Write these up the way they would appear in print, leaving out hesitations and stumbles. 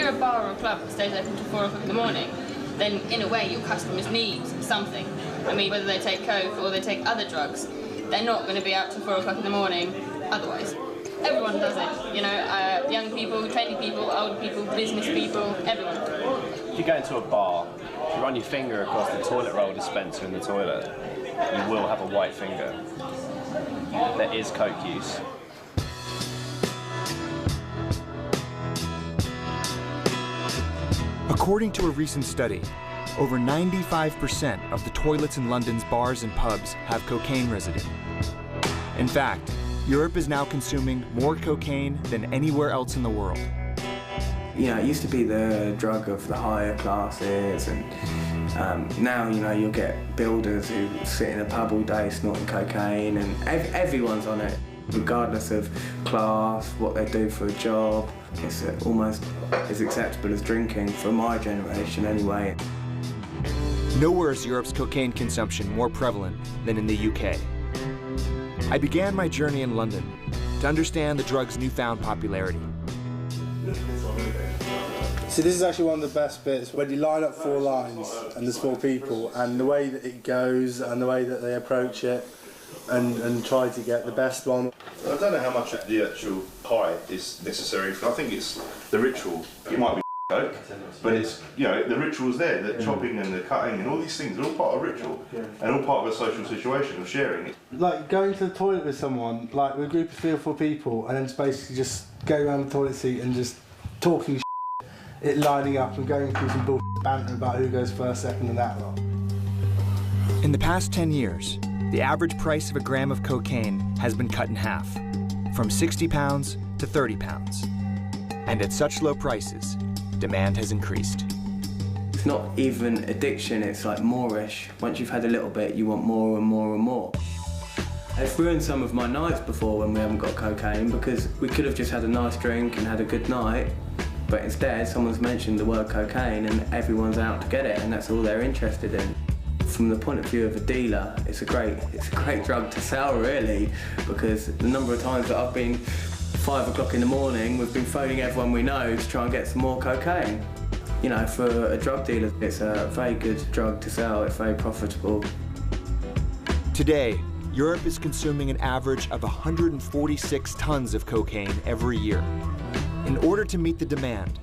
you're a bar or a club that stays open till 4 o'clock in the morning, then in a way your customers need something. I mean, whether they take coke or they take other drugs, they're not going to be out till 4 o'clock in the morning otherwise. Everyone does it, you know, young people, training people, old people, business people, everyone. If you go into a bar, if you run your finger across the toilet roll dispenser in the toilet, you will have a white finger. There is coke use. According to a recent study, over 95% of the toilets in London's bars and pubs have cocaine residue. In fact, Europe is now consuming more cocaine than anywhere else in the world. You know, it used to be the drug of the higher classes, and now, you know, you'll get builders who sit in a pub all day snorting cocaine, and everyone's on it, regardless of class, what they do for a job. It's almost as acceptable as drinking, for my generation anyway. Nowhere is Europe's cocaine consumption more prevalent than in the UK. I began my journey in London to understand the drug's newfound popularity. So this is actually one of the best bits, when you line up 4 lines and there's 4 people, and the way that it goes and the way that they approach it and try to get the best one. I don't know how much of the actual high is necessary. I think it's the ritual. It might be coke, but it's, you know, the ritual's there, the chopping and the cutting and all these things are all part of ritual and all part of a social situation of sharing it. Like going to the toilet with someone, like with a group of 3 or 4 people, and then just basically just go around the toilet seat and just talking it lining up and going through some bullshit banter about who goes first, second and that lot. In the past 10 years, the average price of a gram of cocaine has been cut in half, from 60 pounds to 30 pounds. And at such low prices, demand has increased. It's not even addiction, it's like moreish. Once you've had a little bit, you want more and more and more. It's ruined some of my nights before when we haven't got cocaine, because we could have just had a nice drink and had a good night, but instead someone's mentioned the word cocaine and everyone's out to get it, and that's all they're interested in. From the point of view of a dealer, it's a great drug to sell, really, because the number of times that I've been 5 o'clock in the morning, we've been phoning everyone we know to try and get some more cocaine. You know, for a drug dealer, it's a very good drug to sell, it's very profitable. Today, Europe is consuming an average of 146 tons of cocaine every year. In order to meet the demand,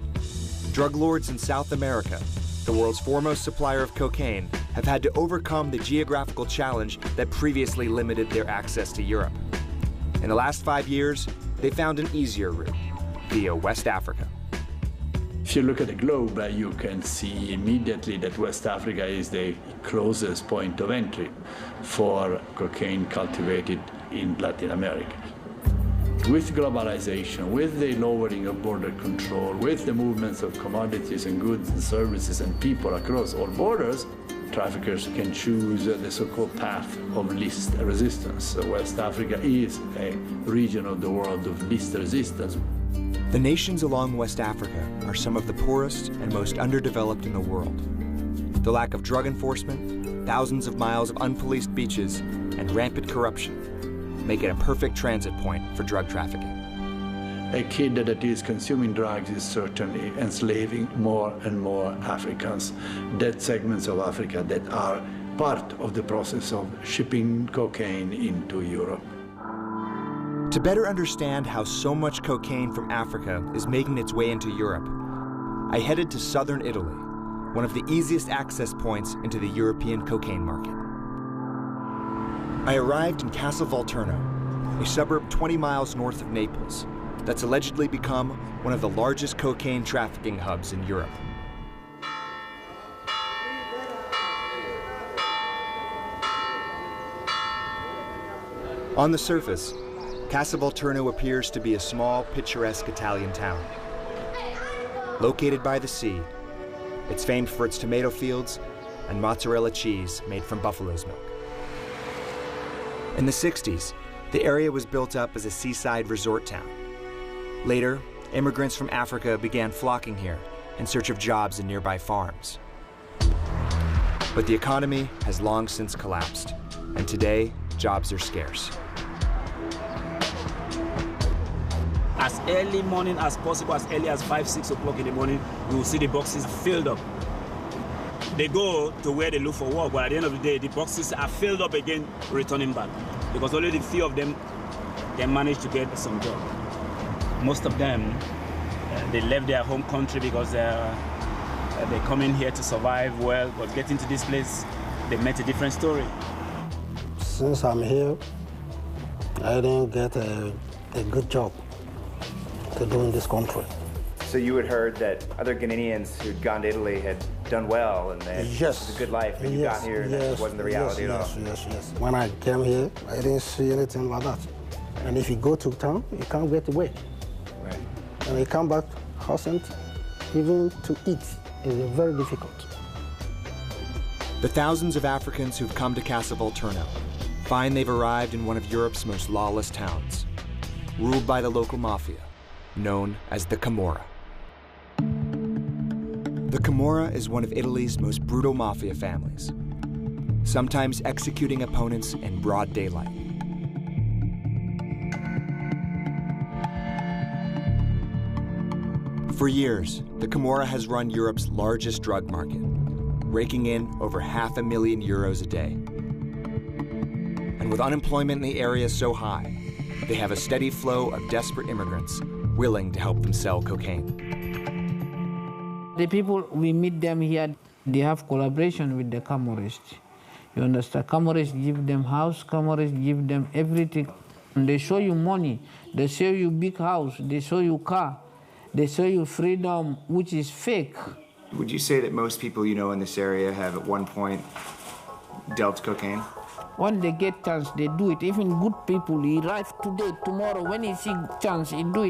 drug lords in South America, the world's foremost supplier of cocaine, have had to overcome the geographical challenge that previously limited their access to Europe. In the last 5 years, they found an easier route, via West Africa. If you look at the globe, you can see immediately that West Africa is the closest point of entry for cocaine cultivated in Latin America. With globalization, with the lowering of border control, with the movements of commodities and goods and services and people across all borders, traffickers can choose the so-called path of least resistance. West Africa is a region of the world of least resistance. The nations along West Africa are some of the poorest and most underdeveloped in the world. The lack of drug enforcement, thousands of miles of unpoliced beaches, and rampant corruption make it a perfect transit point for drug trafficking. A kid that is consuming drugs is certainly enslaving more and more Africans, that segments of Africa that are part of the process of shipping cocaine into Europe. To better understand how so much cocaine from Africa is making its way into Europe, I headed to southern Italy, one of the easiest access points into the European cocaine market. I arrived in Castelvolturno, a suburb 20 miles north of Naples, that's allegedly become one of the largest cocaine trafficking hubs in Europe. On the surface, Castelvolturno appears to be a small, picturesque Italian town. Located by the sea, it's famed for its tomato fields and mozzarella cheese made from buffalo's milk. In the 60s, the area was built up as a seaside resort town. Later, immigrants from Africa began flocking here in search of jobs in nearby farms. But the economy has long since collapsed, and today, jobs are scarce. as early morning as possible, as early as 5, 6 o'clock in the morning, you will see the boxes filled up. They go to where they look for work, but at the end of the day, the boxes are filled up again, returning back. Because only the few of them can manage to get some job. Most of them, they left their home country because they come in here to survive well, but getting to this place, they met a different story. Since I'm here, I didn't get a good job to do in this country. So you had heard that other Ghanaians who'd gone to Italy had done well and they had a good life, and you got here and that wasn't the reality at all? Yes. When I came here, I didn't see anything like that. And if you go to town, you can't get away. Right. And you come back, hasn't even to eat is very difficult. The thousands of Africans who've come to Casa Volturno find they've arrived in one of Europe's most lawless towns, ruled by the local mafia, known as the Camorra. The Camorra is one of Italy's most brutal mafia families, sometimes executing opponents in broad daylight. For years, the Camorra has run Europe's largest drug market, raking in over €500,000 a day. And with unemployment in the area so high, they have a steady flow of desperate immigrants willing to help them sell cocaine. The people, we meet them here, they have collaboration with the Camorrists. You understand? Camorrists give them house, Camorrists give them everything. And they show you money, they show you big house, they show you car, they show you freedom, which is fake. Would you say that most people you know in this area have at one point dealt cocaine? When they get chance, they do it. Even good people, he arrive today, tomorrow, when he see chance, he do it.